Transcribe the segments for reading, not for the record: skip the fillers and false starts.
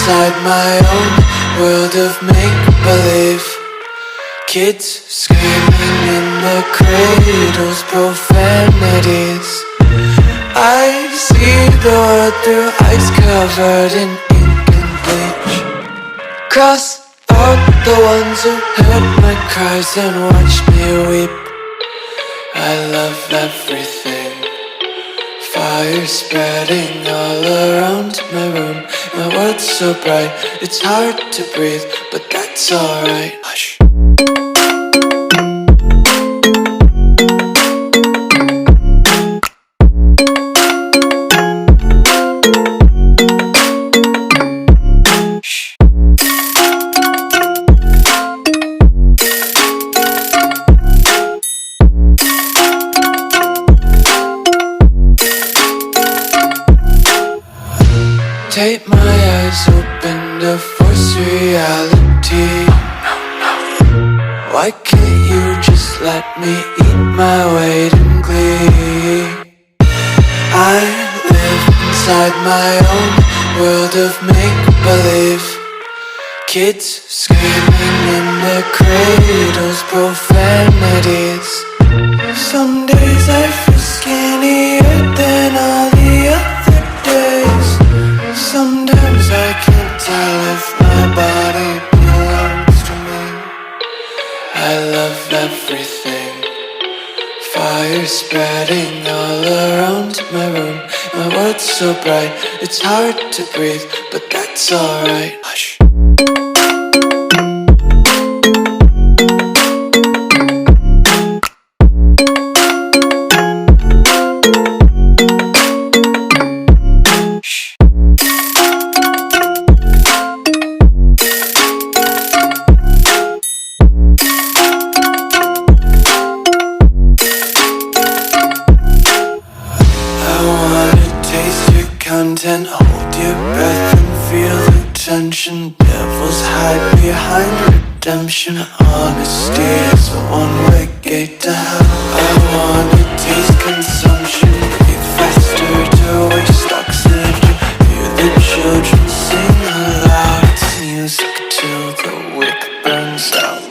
inside my own world of make-believe. Kids screaming in the cradles, profanities. I see the world through ice covered in ink and bleach. Cross out the ones who heard my cries and watched me weep. I love everything. Fire spreading all around my room. My world's so bright, it's hard to breathe, but that's alright. Hush. Tape my eyes open to force reality. Why can't you just let me eat my weight in glee? I live inside my own world of make-believe. Kids screaming in the cradles, profanities. Some days I feel skinnier than all the other days. Sometimes I can't tell if my body belongs to me. I love everything. Fire spreading all around my room. My world's so bright, it's hard to breathe, but that's alright. Hush. Content, hold your breath and feel the tension. Devils hide behind redemption. Honesty is a one-way gate to hell. I wanna taste consumption. Breathe faster to waste oxygen. Hear the children sing aloud. It's music till the wick burns out.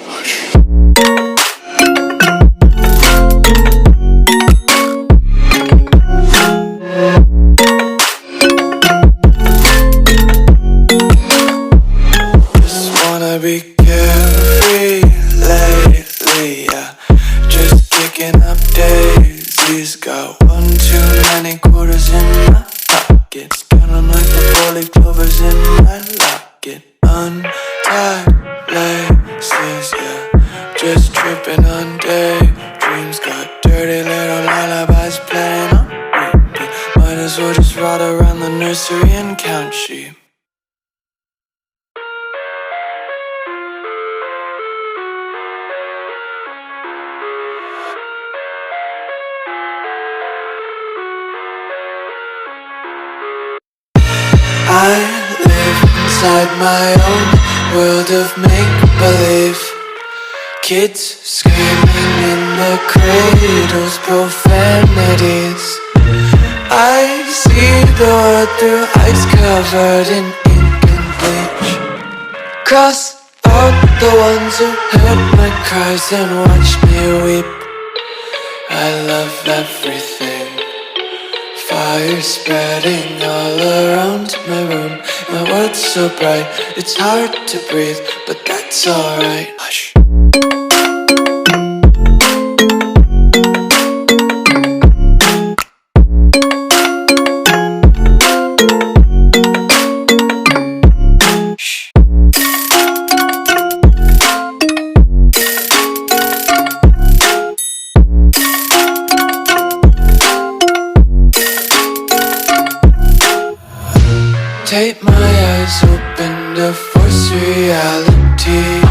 Be carefree lately, yeah. Just kicking up daisies. Got one too many quarters in my pockets. Counting like the 4-leaf clovers in my locket. Untied laces, yeah. Just tripping on daydreams. Got dirty little lullabies playing on repeat. Might as well just ride around the nursery and count sheep. I live inside my own world of make-believe. Kids screaming in the cradles, profanities. I see the world through ice covered in ink and bleach. Cross out the ones who heard my cries and watched me weep. I love everything. Fire spreading all around my room. My world's so bright, it's hard to breathe, but that's alright. Hush. Tape my eyes open to force reality.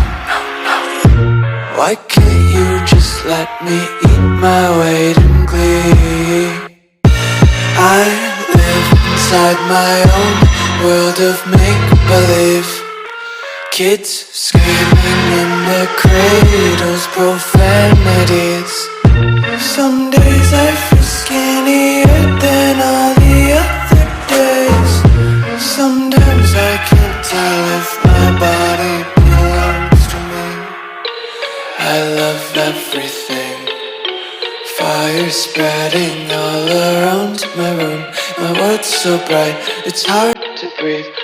Why can't you just let me eat my weight in glee? I live inside my own world of make-believe. Kids screaming in the cradles, profanities. Some days I feel skinnier than all the other days. Sometimes I can't tell all around my room. My world's so bright, it's hard to breathe.